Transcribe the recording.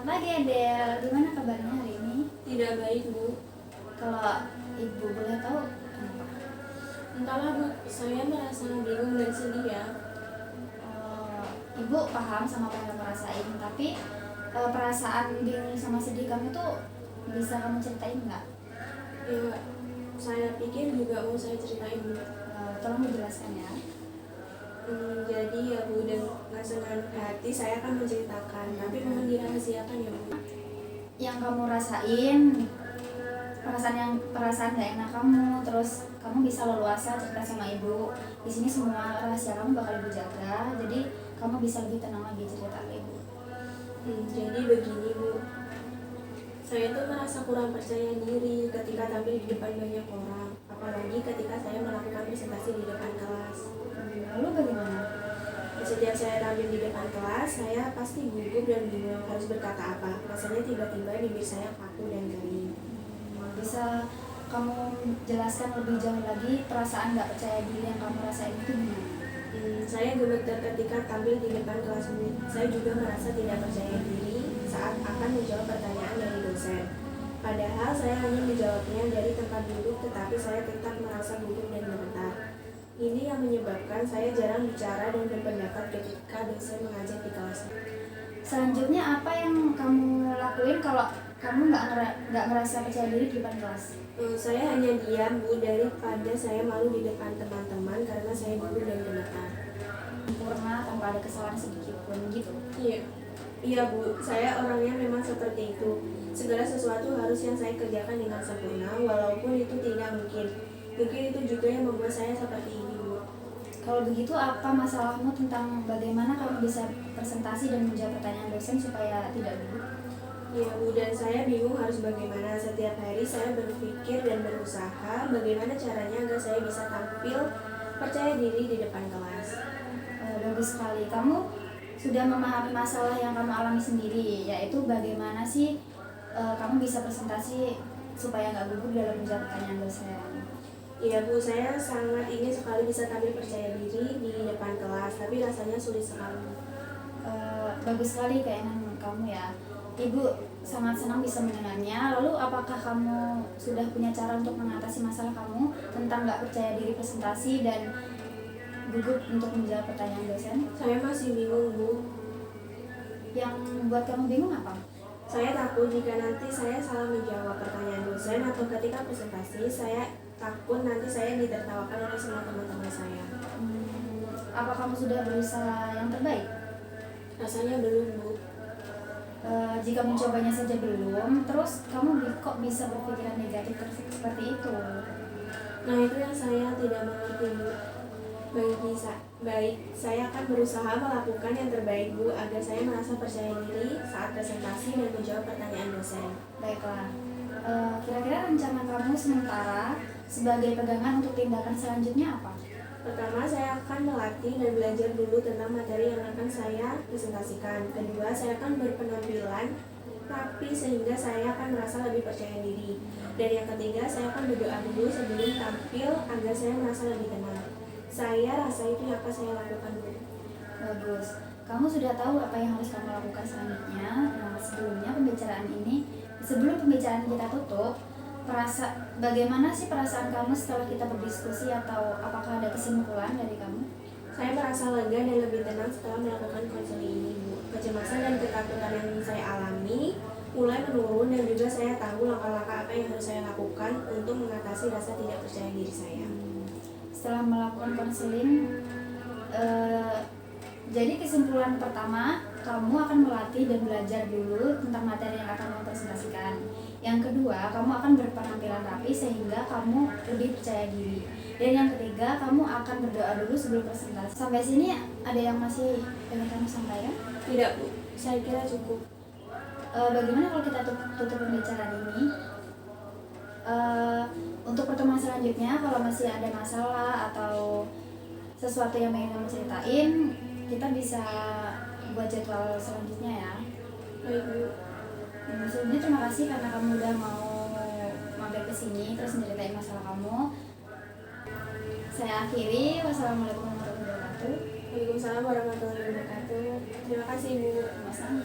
pagi Adel, gimana kabarnya hari ini? Tidak baik, Bu. Kalau ibu boleh tahu kenapa? Entahlah, Bu. Saya merasa bingung dan sedih ya. Ibu paham sama apa yang kamu rasain, tapi perasaan bingung sama sedih kamu tuh bisa kamu ceritain nggak? Ya, saya pikir juga mau saya ceritain, Bu. Tolong dijelaskan ya. Jadi ya, Bu, dengan senang hati saya akan menceritakan, tapi mohon dirahasiakan ya, Bu. Yang kamu rasain, perasaan gak enak kamu, terus kamu bisa leluasa cerita sama ibu. Di sini semua rahasia kamu bakal ibu jaga, jadi kamu bisa lebih tenang lagi cerita ke ibu. Jadi begini, Bu. Saya tuh merasa kurang percaya diri ketika tampil di depan banyak orang, apalagi ketika saya melakukan presentasi di depan kelas. Lalu bagaimana? Setiap saya tampil di depan kelas, saya pasti gugup dan bingung harus berkata apa. Rasanya tiba-tiba bibir saya kaku dan kering. Bisa kamu jelaskan lebih jauh lagi perasaan gak percaya diri yang kamu rasain itu gimana? Saya gemeter ketika tampil di depan kelas umum. Saya juga merasa tidak percaya diri saat akan menjawab pertanyaan dari dosen. Padahal saya hanya menjawabnya dari tempat duduk, tetapi saya tetap merasa gugup dan gemetar. Ini yang menyebabkan saya jarang bicara dan berpendapat ketika dosen mengajar di kelas. Selanjutnya apa yang kamu lakuin kalau kamu nggak ngerasa percaya diri di depan kelas? Saya hanya diam, Bu, daripada saya malu di depan teman-teman karena saya gugup dan gemetar. Sempurna tanpa ada kesalahan sedikit pun gitu. Iya, Bu, saya orangnya memang seperti itu. Segala sesuatu harus yang saya kerjakan dengan sempurna, walaupun itu tidak mungkin. Mungkin itu juga yang membuat saya seperti ini, Bu. Kalau begitu apa masalahmu tentang bagaimana kamu bisa presentasi dan menjawab pertanyaan dosen supaya tidak gugup? Iya, Bu, dan saya bingung harus bagaimana. Setiap hari saya berpikir dan berusaha bagaimana caranya agar saya bisa tampil percaya diri di depan kelas. Bagus sekali. Kamu sudah memahami masalah yang kamu alami sendiri, yaitu bagaimana sih kamu bisa presentasi supaya nggak gugup dalam menjawab pertanyaan dosen. Iya, Bu, saya sangat ingin sekali bisa tampil percaya diri di depan kelas, tapi rasanya sulit sekali. Bagus sekali keinginan kamu ya. Ibu sangat senang bisa mendengarnya. Lalu apakah kamu sudah punya cara untuk mengatasi masalah kamu tentang nggak percaya diri presentasi dan gugup untuk menjawab pertanyaan dosen? Saya masih bingung, Bu. Yang buat kamu bingung apa? Saya takut jika nanti saya salah menjawab pertanyaan dosen atau ketika presentasi, saya takut nanti saya ditertawakan oleh semua teman-teman saya. Apa kamu sudah berusaha yang terbaik? Rasanya belum, Bu. Jika mencobanya saja belum, terus kamu kok bisa berpikiran negatif seperti itu? Nah, itu yang saya tidak mengerti, Bu. Baik, saya akan berusaha melakukan yang terbaik, Bu, agar saya merasa percaya diri saat presentasi dan menjawab pertanyaan dosen. Baiklah, kira-kira rencana kamu sementara sebagai pegangan untuk tindakan selanjutnya apa? Pertama, saya akan melatih dan belajar dulu tentang materi yang akan saya presentasikan. Kedua, saya akan berpenampilan rapi sehingga saya akan merasa lebih percaya diri. Dan yang ketiga, saya akan berdoa dulu sebelum tampil agar saya merasa lebih tenang. Saya rasa itu yang akan saya lakukan, Bu. Bagus. Kamu sudah tahu apa yang harus kamu lakukan selanjutnya. Nah, sebelum pembicaraan kita tutup, bagaimana sih perasaan kamu setelah kita berdiskusi, atau apakah ada kesimpulan dari kamu? Saya merasa lega dan lebih tenang setelah melakukan konseling ini, Bu. Kecemasan dan ketakutan yang saya alami mulai menurun dan juga saya tahu langkah-langkah apa yang harus saya lakukan untuk mengatasi rasa tidak percaya diri saya. Setelah melakukan konseling, jadi kesimpulan pertama, kamu akan melatih dan belajar dulu tentang materi yang akan kamu presentasikan. Yang kedua, kamu akan berpenampilan rapi sehingga kamu lebih percaya diri. Dan yang ketiga, kamu akan berdoa dulu sebelum presentasi. Sampai sini ada yang masih pengen kamu sampaikan? Tidak, Bu. Saya kira cukup. Bagaimana kalau kita tutup pembicaraan ini? Untuk pertemuan selanjutnya, kalau masih ada masalah atau sesuatu yang ingin kamu ceritain, kita bisa buat jadwal selanjutnya ya. Baik, Bu. Sebelumnya terima kasih karena kamu udah mau mampir ke sini terus menceritain masalah kamu. Saya akhiri. Wassalamualaikum warahmatullahi wabarakatuh. Waalaikumsalam warahmatullahi wabarakatuh. Terima kasih, Bu. Sama-sama.